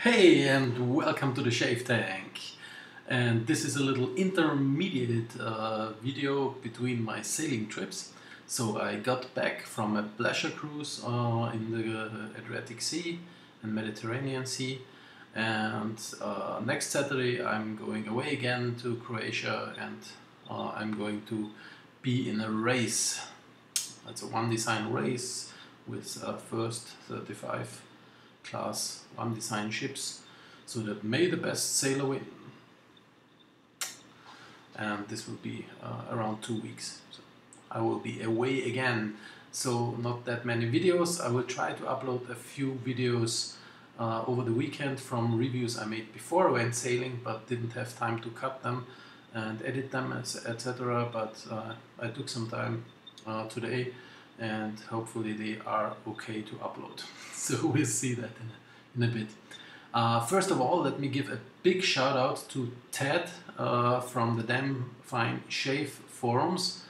Hey, and welcome to the Shave Tank. And this is a little intermediate video between my sailing trips. So I got back from a pleasure cruise in the Adriatic Sea and Mediterranean Sea, and next Saturday I'm going away again to Croatia, and I'm going to be in a race. It's a one design race with first 35 class one design ships, so that may the best sailor win. And this will be around 2 weeks. So I will be away again, so not that many videos. I will try to upload a few videos over the weekend from reviews I made before I went sailing, but didn't have time to cut them and edit them, etc. But I took some time today, and hopefully they are okay to upload. So we'll see that in a bit. First of all, let me give a big shout out to Ted from the Damn Fine Shave forums.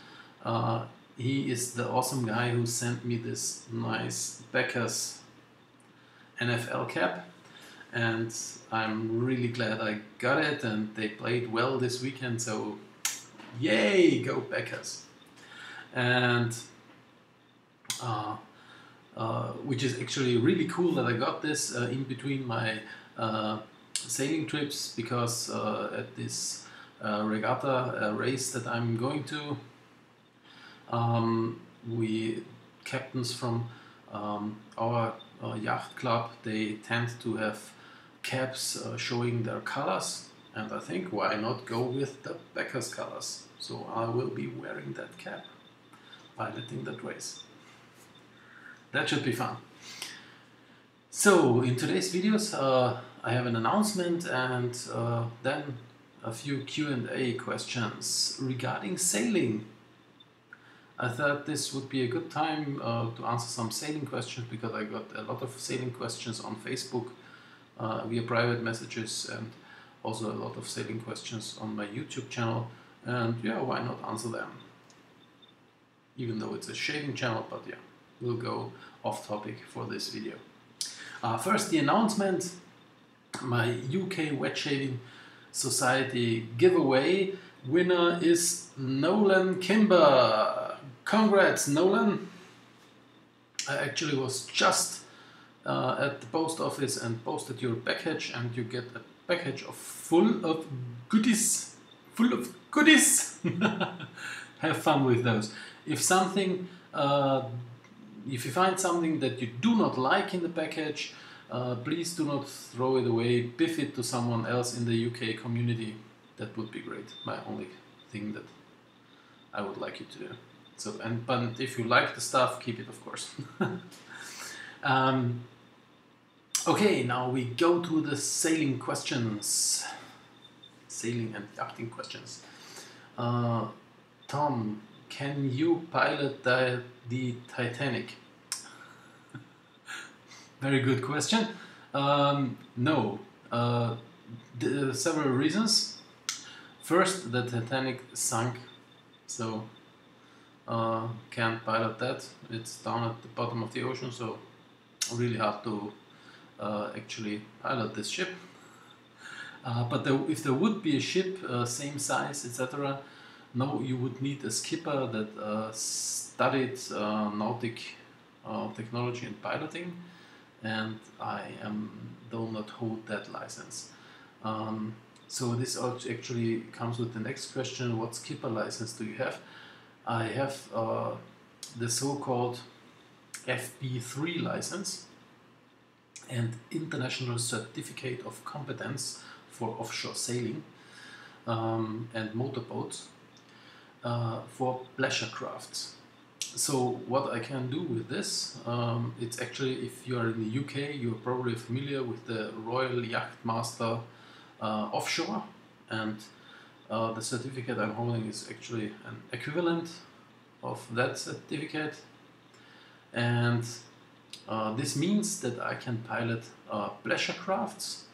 He is the awesome guy who sent me this nice Becker's NFL cap, and I'm really glad I got it, and they played well this weekend, so yay, go Becker's. And which is actually really cool that I got this in between my sailing trips, because at this regatta race that I'm going to, we captains from our yacht club, they tend to have caps showing their colors, and I think why not go with the Becker's colors. So I will be wearing that cap piloting that race. That should be fun. So in today's videos I have an announcement, and then a few Q&A questions regarding sailing. I thought this would be a good time to answer some sailing questions, because I got a lot of sailing questions on Facebook via private messages, and also a lot of sailing questions on my YouTube channel, and yeah, why not answer them? Even though it's a shaving channel, but yeah, we'll go off topic for this video. First, the announcement. My UK Wet Shaving Society giveaway winner is Nolan Kimber. Congrats, Nolan! I actually was just at the post office and posted your package, and you get a package full of goodies. Full of goodies! Have fun with those. If something, if you find something that you do not like in the package, please do not throw it away. Biff it to someone else in the UK community. That would be great. My only thing that I would like you to do. So, but if you like the stuff, keep it, of course. Okay, now we go to the sailing questions. Sailing and yachting questions. Tom, can you pilot the Titanic? Very good question. No. There are several reasons. First, the Titanic sunk, so can't pilot that. It's down at the bottom of the ocean, so really hard to actually pilot this ship. But if there would be a ship same size, etc., no, you would need a skipper that studied nautic technology and piloting, and I do not hold that license. So this actually comes with the next question: what skipper license do you have? I have the so-called FB3 license and International Certificate of Competence for offshore sailing and motorboats for pleasure crafts. So what I can do with this, it's actually, if you are in the UK, you're probably familiar with the Royal Yacht Master offshore, and the certificate I'm holding is actually an equivalent of that certificate, and this means that I can pilot pleasure crafts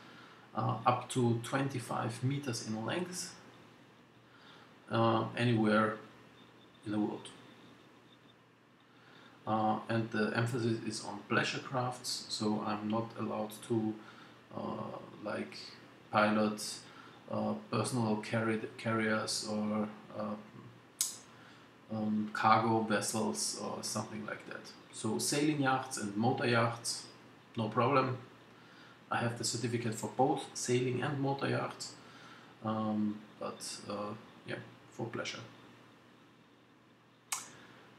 up to 25 meters in length anywhere in the world. And the emphasis is on pleasure crafts, so I'm not allowed to like pilots, personal carriers, or cargo vessels or something like that. So sailing yachts and motor yachts, no problem. I have the certificate for both sailing and motor yachts, but yeah, for pleasure.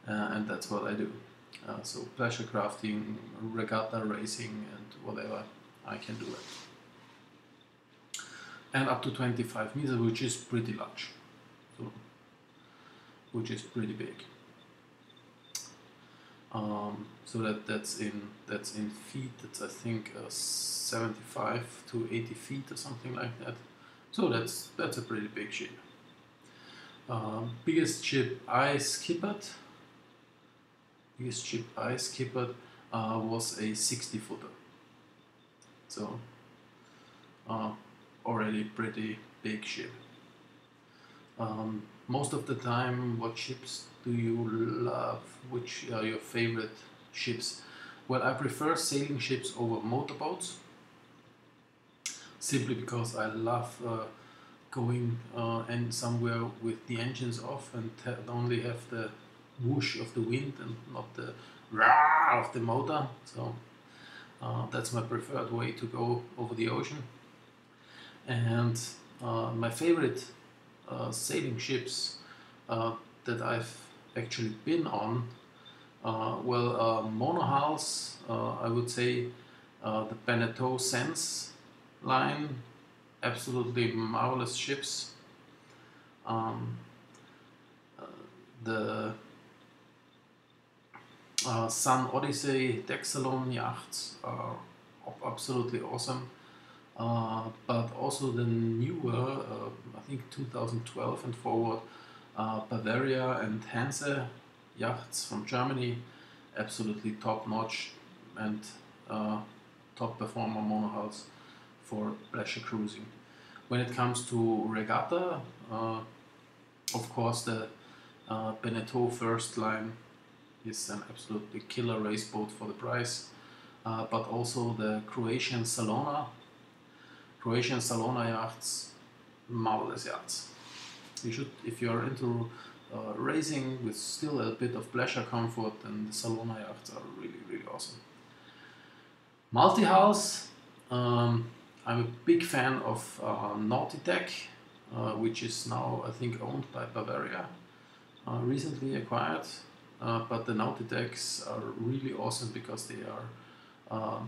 And that's what I do. So pleasure crafting, regatta racing, and whatever, I can do it. And up to 25 meters, which is pretty large, so, which is pretty big. So that's in feet. That's, I think, 75 to 80 feet or something like that. So that's a pretty big ship. Biggest ship I skippered. Was a 60-footer. So already pretty big ship. Most of the time, what ships do you love? Which are your favorite ships? Well, I prefer sailing ships over motorboats, simply because I love going and somewhere with the engines off and only have the whoosh of the wind and not the roar of the motor. So that's my preferred way to go over the ocean. And my favorite sailing ships that I've actually been on, monohulls, I would say the Beneteau Sense line, absolutely marvelous ships. The Sun Odyssey deck salon yachts are absolutely awesome. But also the newer, I think 2012 and forward, Bavaria and Hanse yachts from Germany, absolutely top notch and top performer monohulls for pleasure cruising. When it comes to regatta, of course the Beneteau First Line is an absolutely killer race boat for the price, but also the Croatian Salona yachts, marvelous yachts. You should, if you are into racing with still a bit of pleasure comfort, then the Salona yachts are really, really awesome. Multi-hulls, I'm a big fan of Nautitech, which is now, I think, owned by Bavaria, recently acquired. But the Nautitechs are really awesome because they are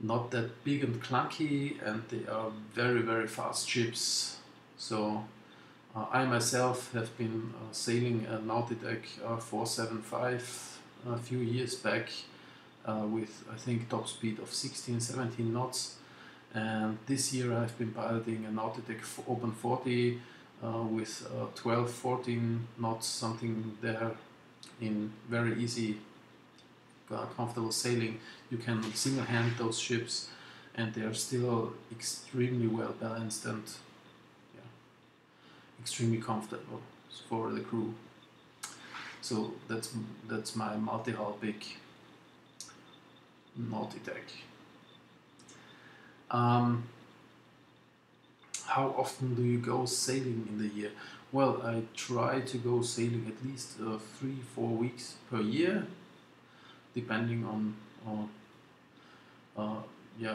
not that big and clunky, and they are very, very fast ships. So I myself have been sailing a Nautitech 475 a few years back with, I think, top speed of 16-17 knots. And this year I've been piloting a Nautitech Open 40 with 12-14 knots, something there, in very easy, comfortable sailing. You can single hand those ships, and they are still extremely well balanced and extremely comfortable for the crew. So that's my multi-hull big Nautitech. How often do you go sailing in the year? Well, I try to go sailing at least 3-4 weeks per year, depending on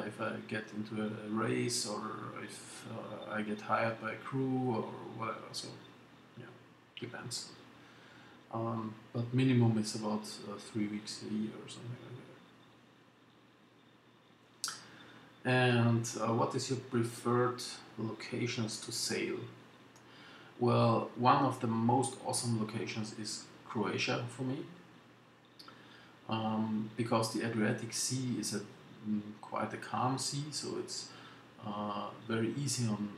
if I get into a race or if I get hired by a crew or whatever. So yeah, depends. But minimum is about 3 weeks a year or something like that. And what is your preferred locations to sail? Well, one of the most awesome locations is Croatia for me, because the Adriatic Sea is quite a calm sea, so it's very easy on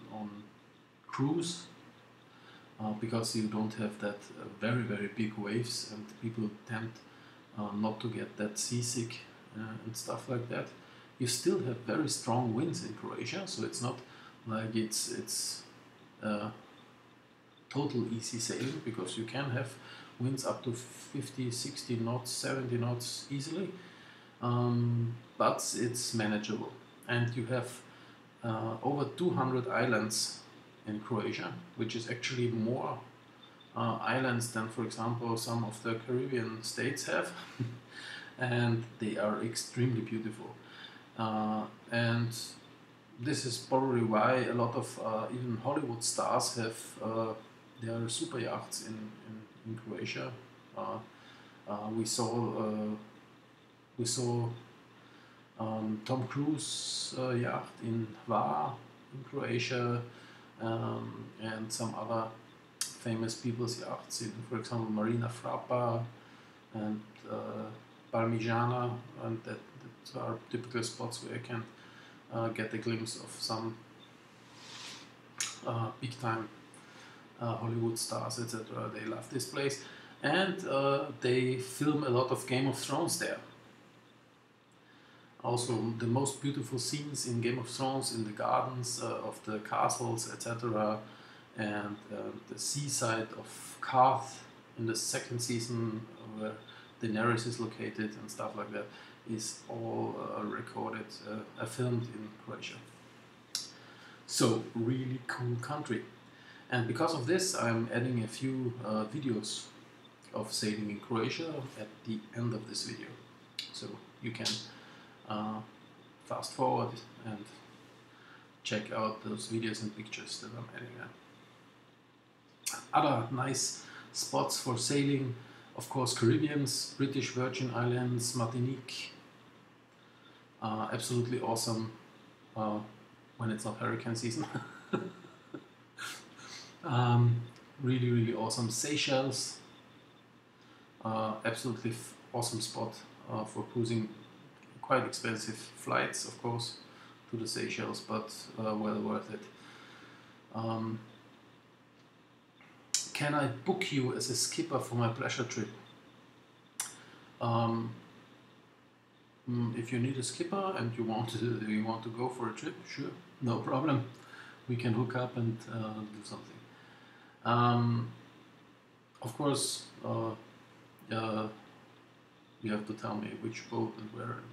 cruise, because you don't have that very, very big waves, and people tend not to get that seasick and stuff like that. You still have very strong winds in Croatia, so it's not like it's total easy sailing, because you can have winds up to 50, 60 knots, 70 knots easily, but it's manageable. And you have over 200 islands in Croatia, which is actually more islands than, for example, some of the Caribbean states have. And they are extremely beautiful. And this is probably why a lot of even Hollywood stars have their super yachts in Croatia. We saw Tom Cruise yacht in Hvar in Croatia, and some other famous people's yachts, in, for example, Marina Frappa and Parmigiana, and that are typical spots where I can get a glimpse of some big time Hollywood stars, etc. They love this place, and they film a lot of Game of Thrones there. Also, the most beautiful scenes in Game of Thrones, in the gardens of the castles, etc., and the seaside of Karth in the second season, where Daenerys is located and stuff like that, is all recorded, filmed in Croatia. So, really cool country. And because of this, I'm adding a few videos of sailing in Croatia at the end of this video. So you can fast forward and check out those videos and pictures that I'm adding there. Other nice spots for sailing, of course, Caribbeans, British Virgin Islands, Martinique. Absolutely awesome when it's not hurricane season. Really, really awesome. Seychelles, absolutely awesome spot for cruising. Quite expensive flights, of course, to the Seychelles, but well worth it. Can I book you as a skipper for my pleasure trip? If you need a skipper and you want to go for a trip, sure, no problem. We can hook up and do something. Of course, you have to tell me which boat and where and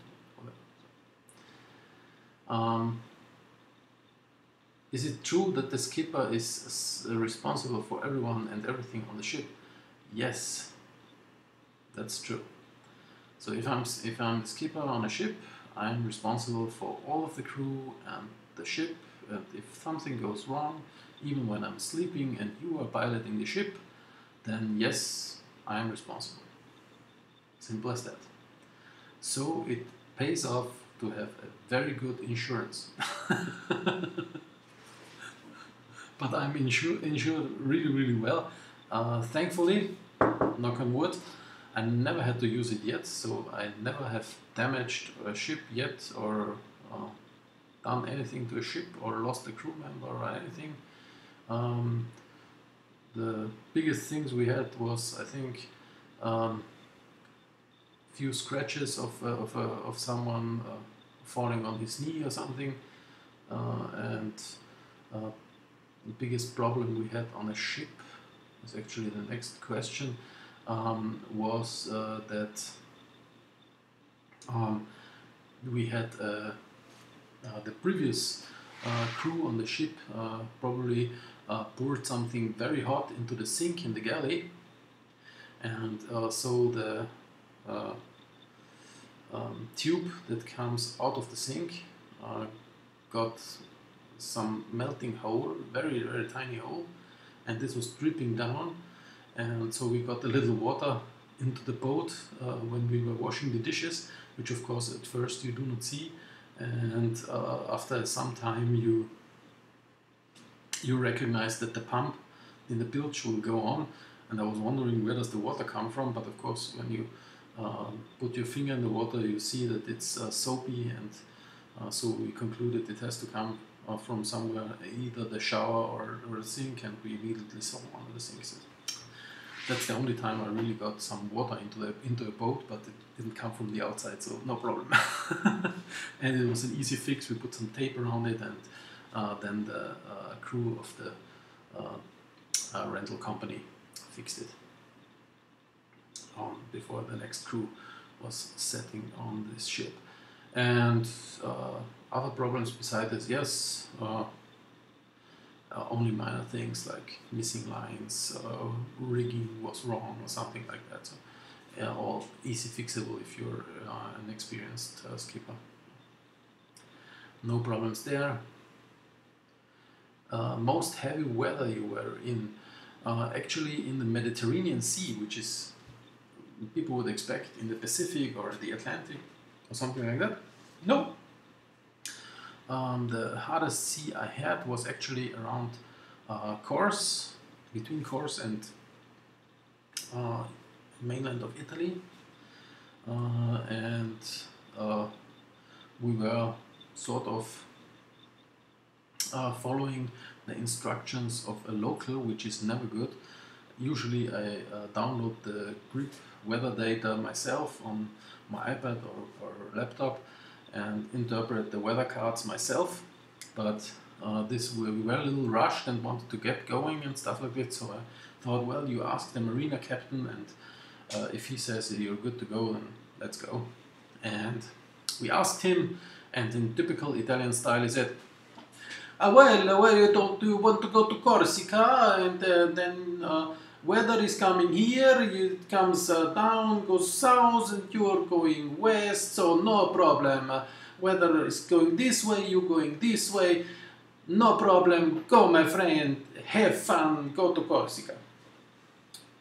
whatever. Is it true that the skipper is responsible for everyone and everything on the ship? Yes, that's true. So if I'm the skipper on a ship, I'm responsible for all of the crew and the ship. And if something goes wrong, even when I'm sleeping and you are piloting the ship, then yes, I am responsible. Simple as that. So it pays off to have a very good insurance. But I'm insured really, really well. Thankfully, knock on wood, I never had to use it yet, so I never have damaged a ship yet, or done anything to a ship, or lost a crew member or anything. The biggest things we had was, I think, few scratches of someone falling on his knee or something, and the biggest problem we had on a ship is actually the next question, was that we had the previous crew on the ship probably poured something very hot into the sink in the galley, and so the tube that comes out of the sink got some melting hole, very, very tiny hole, and this was dripping down, and so we got a little water into the boat when we were washing the dishes, which of course at first you do not see, and after some time you recognize that the pump in the bilge will go on, and I was wondering where does the water come from, but of course when you put your finger in the water you see that it's soapy, and so we concluded it has to come from somewhere, either the shower or the sink, and we immediately saw one of the sinks. That's the only time I really got some water into a boat, but it didn't come from the outside, so no problem. And it was an easy fix. We put some tape around it, and then the crew of the rental company fixed it before the next crew was setting on this ship. And other problems besides this, yes, only minor things like missing lines, rigging was wrong or something like that. So all easy fixable if you're an experienced skipper. No problems there. Most heavy weather you were in, actually in the Mediterranean Sea, which is people would expect in the Pacific or the Atlantic or something like that. No. The hardest sea I had was actually around Corse, between Corse and mainland of Italy, and we were sort of following the instructions of a local, which is never good. Usually I download the grip weather data myself on my iPad or laptop and interpret the weather cards myself, but we were a little rushed and wanted to get going and stuff like that, so I thought, well, you ask the marina captain, and if he says that you're good to go, then let's go. And we asked him, and in typical Italian style he said, well, where do you want to go to Corsica? And then weather is coming here, it comes down, goes south, and you're going west, so no problem. Weather is going this way, you're going this way, no problem. Go, my friend, have fun, go to Corsica.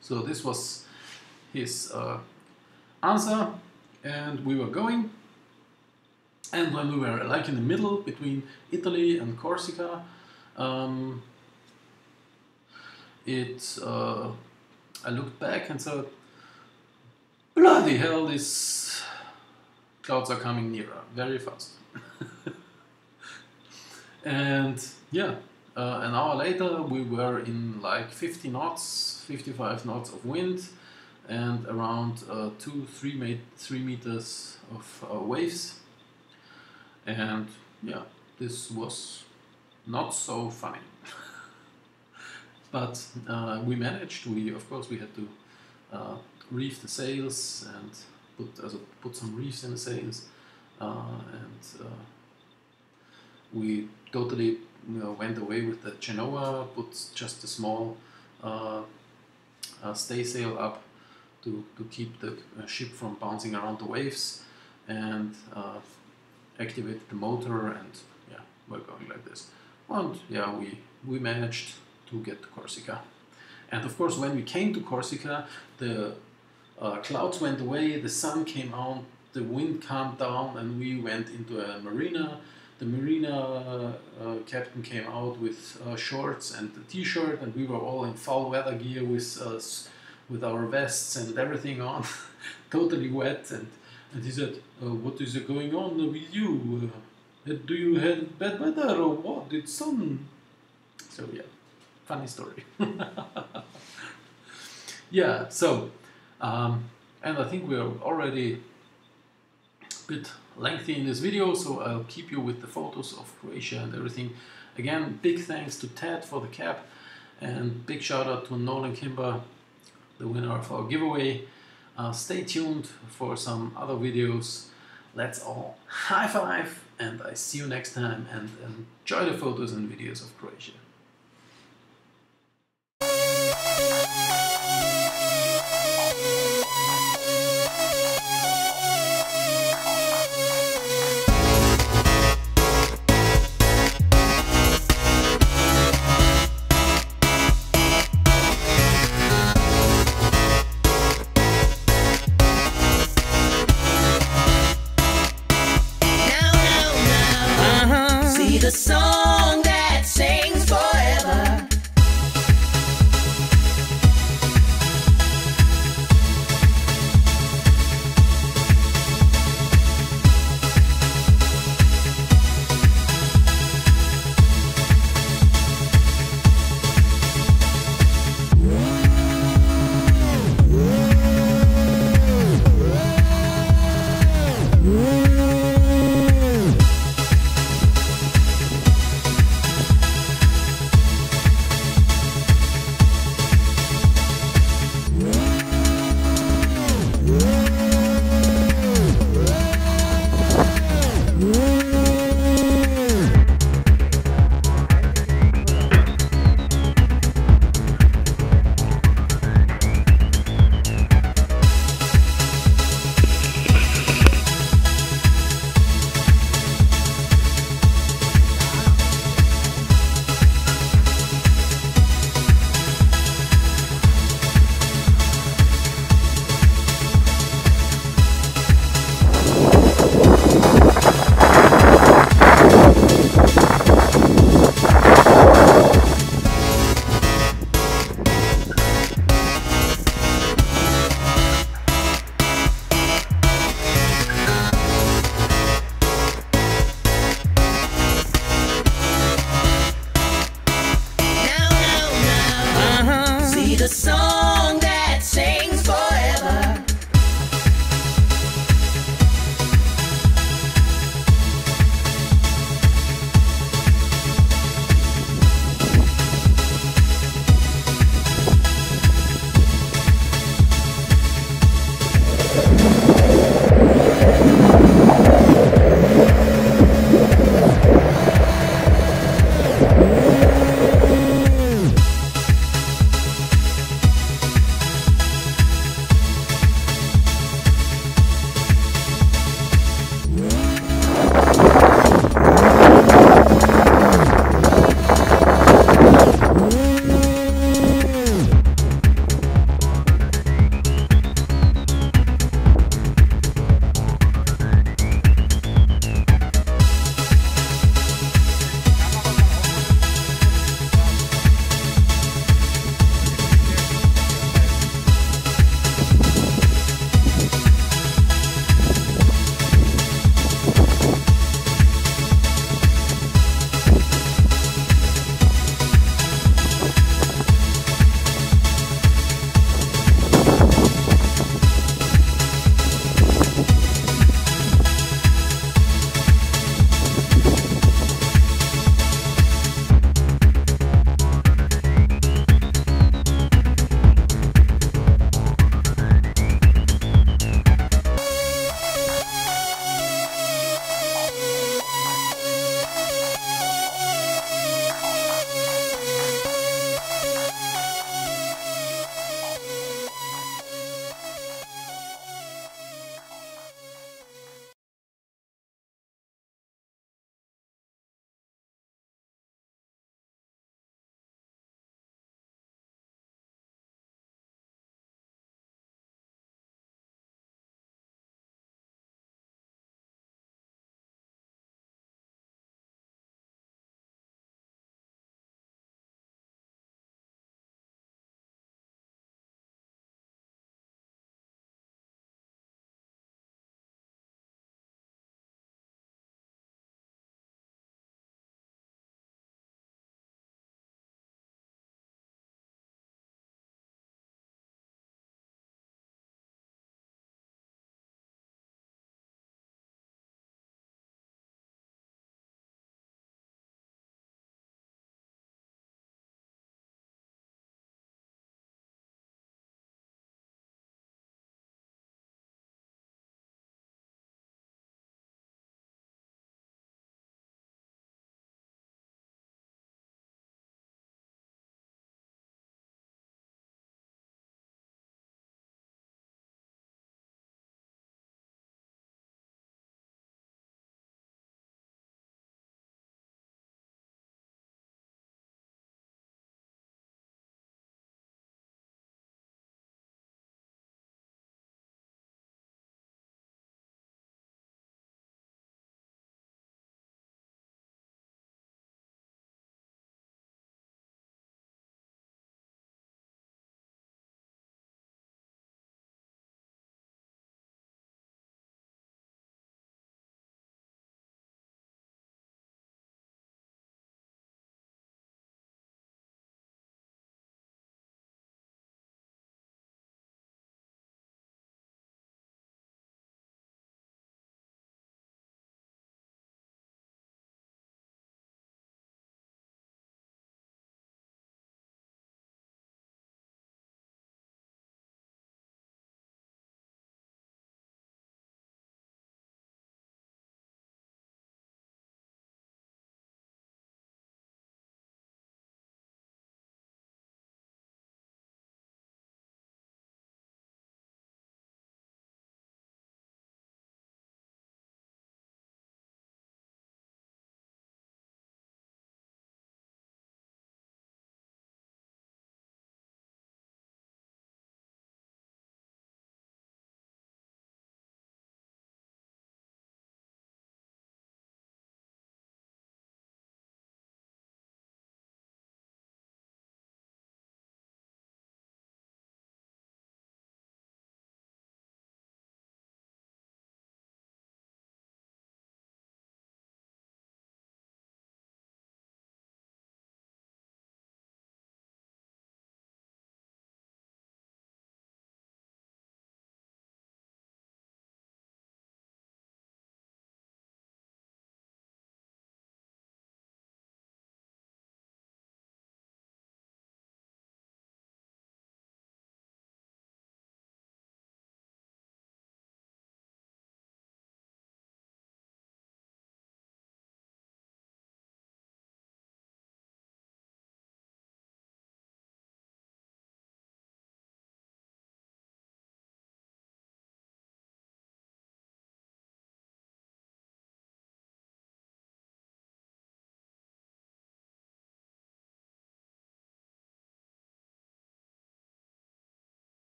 So this was his answer, and we were going. And when we were like in the middle between Italy and Corsica, I looked back and said, bloody hell, these clouds are coming nearer very fast. And yeah, an hour later we were in like 50 knots, 55 knots of wind, and around 2-3 meters of waves. And yeah, this was not so funny. But we managed. Of course we had to reef the sails and put some reefs in the sails, and we totally went away with the Genoa, put just a small staysail up to keep the ship from bouncing around the waves, and activated the motor, and yeah, we're going like this. And yeah, we managed to get to Corsica. And of course, when we came to Corsica, the clouds went away, the sun came out, the wind calmed down, and we went into a marina. The marina captain came out with shorts and a t-shirt, and we were all in foul weather gear with our vests and everything on, totally wet. And he said, what is going on with you? Do you have bad weather or what? It's sun. So yeah, funny story. Yeah, so, and I think we're already a bit lengthy in this video, so I'll keep you with the photos of Croatia and everything. Again, big thanks to Ted for the cap, and big shout out to Nolan Kimber, the winner of our giveaway. Stay tuned for some other videos. Let's all high five, and I see you next time, and enjoy the photos and videos of Croatia.